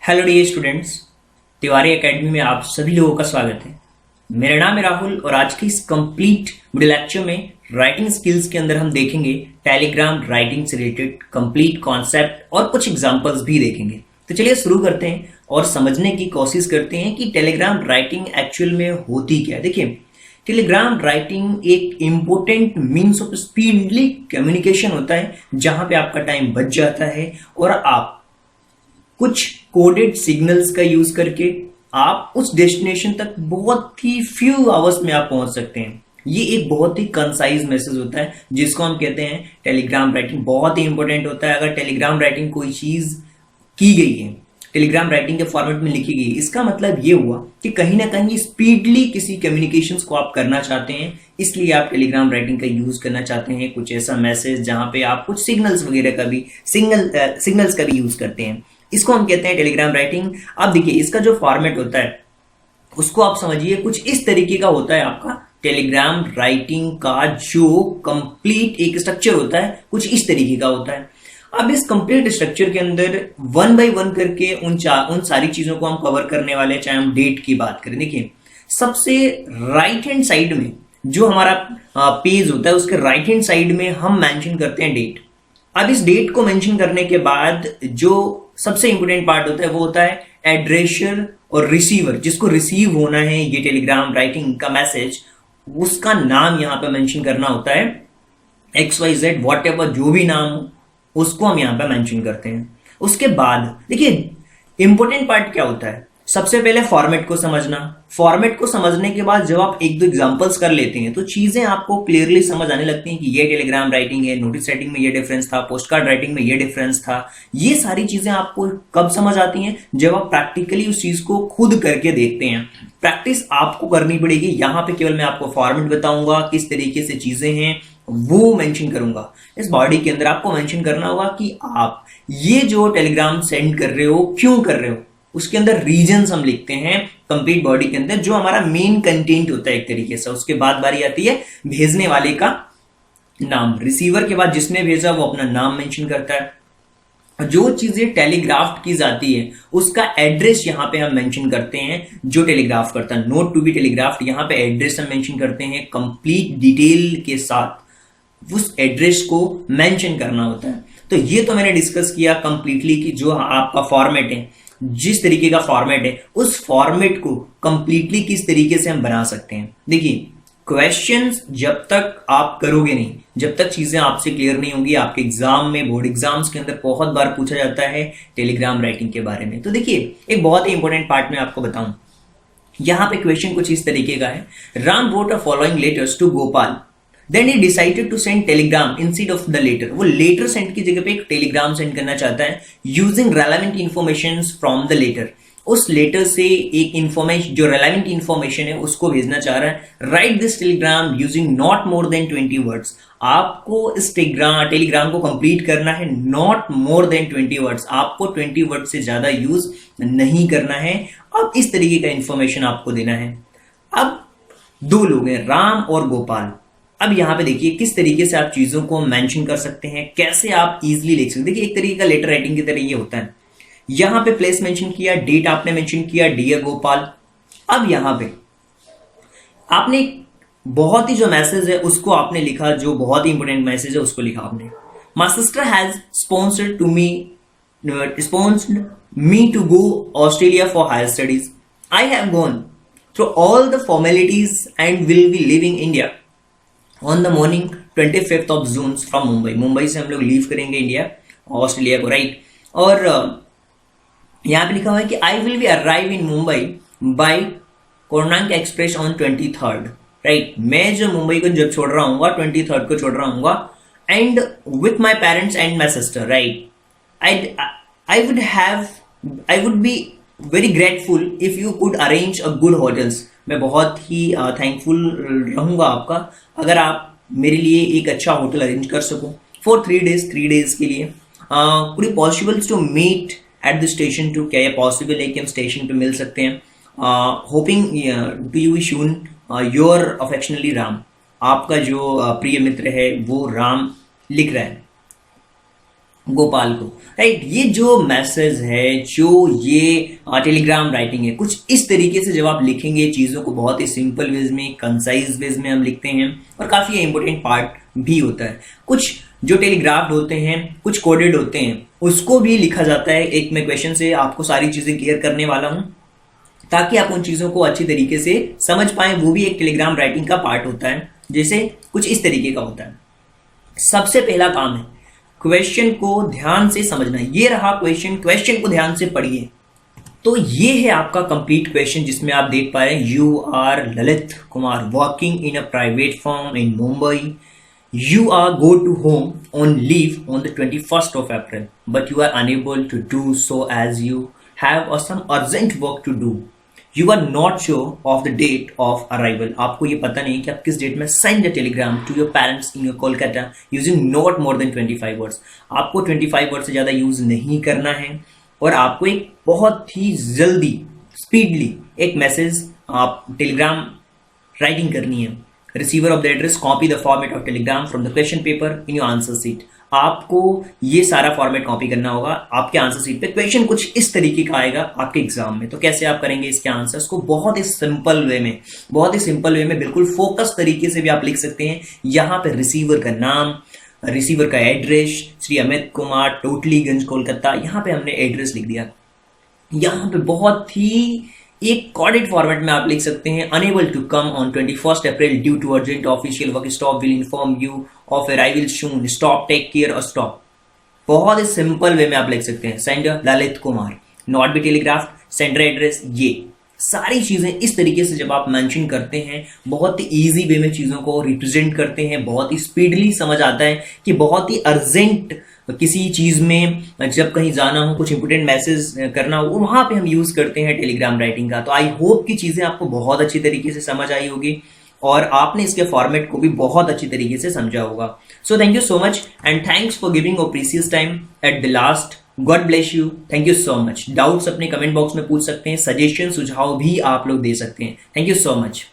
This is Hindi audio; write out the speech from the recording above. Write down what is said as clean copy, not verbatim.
Hello dear students, Tiwari academy में आप सभी लोगों का स्वागत है। मेरा नाम है राहुल और आज की इस कंप्लीट वीडियो लेक्चर में राइटिंग स्किल्स के अंदर हम देखेंगे टेलीग्राम राइटिंग से रिलेटेड कंप्लीट कॉन्सेप्ट और कुछ एग्जांपल्स भी देखेंगे। तो चलिए शुरू करते हैं और समझने की कोशिश करते हैं कि टेलीग्राम राइटिंग एक्चुअल में होती क्या है। देखिए, टेलीग्राम राइटिंग एक important means of speedly communication होता है जहां पे आपका टाइम बच जाता है और आप कुछ कोडेड सिग्नल्स का यूज करके आप उस डेस्टिनेशन तक बहुत ही फ्यू आवर्स में आप पहुंच सकते हैं। ये एक बहुत ही कंसाइज मैसेज होता है जिसको हम कहते हैं टेलीग्राम राइटिंग। बहुत ही इंपॉर्टेंट होता है। अगर टेलीग्राम राइटिंग कोई चीज की गई है, टेलीग्राम राइटिंग के फॉर्मेट में लिखी गई, इसका मतलब ये हुआ कि कहीं ना कहीं स्पीडली किसी कम्युनिकेशंस को आप करना चाहते हैं, इसलिए आप टेलीग्राम राइटिंग का यूज करना चाहते हैं। कुछ ऐसा मैसेज जहां पे आप कुछ सिग्नल्स वगैरह का भी सिग्नल्स का भी यूज करते हैं, इसको हम कहते हैं टेलीग्राम राइटिंग। अब देखिए, इसका जो फॉर्मेट होता है उसको आप समझिए कुछ इस तरीके का होता है। आपका टेलीग्राम राइटिंग का जो कंप्लीट एक स्ट्रक्चर होता है कुछ इस तरीके का होता है। अब इस कंप्लीट स्ट्रक्चर के अंदर वन बाय वन करके उन सारी चीजों को हम कवर करने वाले हैं। चाहे हम डेट की बात करें, देखिए सबसे राइट हैंड साइड में जो हमारा पेज होता है उसके राइट हैंड साइड में हम मेंशन करते हैं डेट। अब इस डेट को मेंशन करने के बाद जो सबसे इंपोर्टेंट पार्ट होता है वो होता है एड्रेसर और रिसीवर। जिसको रिसीव होना है ये टेलीग्राम राइटिंग का मैसेज, उसका नाम यहां पे मेंशन करना होता है XYZ, वॉट एवर जो भी नाम हो उसको हम यहां पे मेंशन करते हैं। उसके बाद देखिए इंपोर्टेंट पार्ट क्या होता है, सबसे पहले फॉर्मेट को समझना। फॉर्मेट को समझने के बाद जब आप एक दो एग्जांपल्स कर लेते हैं तो चीजें आपको क्लियरली समझ आने लगती हैं कि ये टेलीग्राम राइटिंग है, नोटिस राइटिंग में ये डिफरेंस था, पोस्ट कार्ड राइटिंग में ये डिफरेंस था। ये सारी चीजें आपको कब समझ आती हैं, जब आप प्रैक्टिकली उस चीज को खुद करके देखते हैं। प्रैक्टिस आपको करनी पड़ेगी। यहां पे केवल मैं आपको फॉर्मेट बताऊंगा, किस तरीके से चीजें हैं वो मेंशन करूंगा। इस बॉडी के अंदर आपको मेंशन करना होगा कि आप ये जो टेलीग्राम सेंड कर रहे हो क्यों कर रहे हो। उसके अंदर रीजंस हम लिखते हैं कंप्लीट बॉडी के अंदर, जो हमारा मेन कंटेंट होता है एक तरीके से। उसके बाद बारी आती है भेजने वाले का नाम। रिसीवर के बाद जिसने भेजा वो अपना नाम मेंशन करता है। जो चीजें टेलीग्राफ्ट की जाती है उसका एड्रेस यहां पे हम मेंशन करते हैं जो टेलीग्राफ करता है। नोट टू बी टेलीग्राफ्ट, यहां पे एड्रेस हम मेंशन करते हैं कंप्लीट डिटेल के साथ। उस एड्रेस को मेंशन करना होता है। तो ये तो मैंने डिस्कस किया कंप्लीटली कि जो आपका फॉर्मेट है, जिस तरीके का फॉर्मेट है उस फॉर्मेट को कंप्लीटली किस तरीके से हम बना सकते हैं। देखिए, क्वेश्चंस जब तक आप करोगे नहीं, जब तक चीजें आपसे क्लियर नहीं होंगी, आपके एग्जाम में, बोर्ड एग्जाम्स के अंदर बहुत बार पूछा जाता है टेलीग्राम राइटिंग के बारे में। तो देखिए, एक बहुत ही इंपॉर्टेंट पार्ट में आपको बताऊं, यहां पे क्वेश्चन कुछ इस तरीके का है। Ram wrote a following letters to Gopal. Then he decided to send telegram instead of the letter. वो लेटर सेंड की जगह पे एक टेलीग्राम सेंड करना चाहता है using relevant information from the letter. उस लेटर से एक इंफॉर्मेशन, जो रेलेवेंट इंफॉर्मेशन है उसको भेजना चाह रहा है। Right this Telegram using not more than 20 words. आपको इस टेलीग्राम को कंप्लीट करना है नॉट मोर देन 20 वर्ड्स। आपको 20 वर्ड से ज्यादा यूज नहीं करना है। अब इस तरीके का इंफॉर्मेशन आपको देना है। अब दो लोग हैं, राम और गोपाल। अब यहां पे देखिए किस तरीके से आप चीजों को मेंशन कर सकते हैं, कैसे आप इजीली लिख सकते हैं। देखिए, एक तरीके का लेटर राइटिंग की तरह ये होता है। यहां पे प्लेस मेंशन किया, डेट आपने मेंशन किया, डियर गोपाल। अब यहां पे आपने बहुत ही जो मैसेज है उसको आपने लिखा, जो बहुत ही इंपॉर्टेंट मैसेज है उसको लिखा आपने। My sister has sponsored me to go Australia for higher studies. I have gone through all the formalities and will be living India on the morning 25th of June from Mumbai. Mumbai से हम लोग लीव करेंगे इंडिया, ऑस्ट्रेलिया को, राइट। और यहां पे लिखा हुआ है कि I will be arrive in Mumbai by Konark express on 23rd, right. मैं जो मुंबई को जब छोड़ रहा हूँ 23rd को छोड़ रहा हूँ, and with my parents and my sister, right. I would be very grateful if you could arrange a good hotels. मैं बहुत ही थैंकफुल रहूंगा आपका अगर आप मेरे लिए एक अच्छा होटल अरेंज कर सको फॉर 3 days के लिए। Could it possible to meet at the station too, क्या ये पॉसिबल है कि हम स्टेशन पे मिल सकते हैं। Hoping to you soon your affectionately Ram. आपका जो प्रिय मित्र है वो राम लिख रहा है। गोपाल को, राइट। ये जो मैसेज है, जो ये टेलीग्राम राइटिंग है, कुछ इस तरीके से जब आप लिखेंगे चीज़ों को बहुत ही सिंपल वेज में, कंसाइज वेज में हम लिखते हैं, और काफ़ी इंपॉर्टेंट पार्ट भी होता है। कुछ जो टेलीग्राफ्ड होते हैं, कुछ कोडेड होते हैं, उसको भी लिखा जाता है। एक मैं क्वेश्चन से आपको सारी चीज़ें क्लियर करने वाला हूँ ताकि आप उन चीज़ों को अच्छी तरीके से समझ पाएं। वो भी एक टेलीग्राम राइटिंग का पार्ट होता है, जैसे कुछ इस तरीके का होता है। सबसे पहला काम है क्वेश्चन को ध्यान से समझना। ये रहा क्वेश्चन, क्वेश्चन को ध्यान से पढ़िए। तो ये है आपका कंप्लीट क्वेश्चन, जिसमें आप देख पा रहे हैं, you are Lalit Kumar working in a private firm in Mumbai. You are go to home on leave on the 21st of April, but you are unable to do so as you have some urgent work to do. You are not sure of the date of arrival. आपको ये पता नहीं कि आप किस डेट में send a telegram to your parents in your Kolkata using not more than 25 words. आपको 25 words से ज़्यादा यूज नहीं करना है, और आपको एक बहुत ही जल्दी स्पीडली एक मैसेज आप टेलीग्राम राइटिंग करनी है. Receiver of the address copy the format of telegram from the question paper in your answer sheet. आपको ये सारा फॉर्मेट कॉपी करना होगा आपके आंसर शीट पे. क्वेश्चन कुछ इस तरीके का आएगा आपके एग्जाम में. तो कैसे आप करेंगे इसके आंसर्स को? बहुत ही सिंपल वे में, बहुत ही सिंपल वे में, बिल्कुल फोकस तरीके से भी आप लिख सकते हैं. यहाँ पे रिसीवर का नाम, रिसीवर का एड्रेस, श्री अमित कुमार, टोटलीगंज कोलकाता, यहाँ पे हमने एड्रेस लिख दिया. यहाँ पे बहुत ही एक कोडेड फॉर्मेट में आप लिख सकते हैं, unable to come on 21st April due to urgent official work, stop will inform you of arrival soon, stop take care और स्टॉप. बहुत ही सिंपल वे में आप लिख सकते हैं. Sender Lalit Kumar, not be telegraph, sender address, ये सारी चीजें इस तरीके से जब आप मेंशन करते हैं, बहुत ही इजी वे में चीजों को रिप्रेजेंट करते हैं, बहुत ही स्पीडली समझ आता है कि बहुत ही अर्जेंट किसी चीज में जब कहीं जाना हो, कुछ इंपोर्टेंट मैसेज करना हो, वहां पे हम यूज करते हैं टेलीग्राम राइटिंग का. तो आई होप कि चीजें आपको बहुत अच्छी तरीके से समझ आई होगी और आपने इसके फॉर्मेट को भी बहुत अच्छी तरीके से समझा होगा. So thank you so much and thanks for giving your precious time at the last. God bless you. Thank you so much. Doubts अपने कमेंट बॉक्स में पूछ सकते हैं, सजेशन सुझाव भी आप लोग दे सकते हैं. Thank you so much.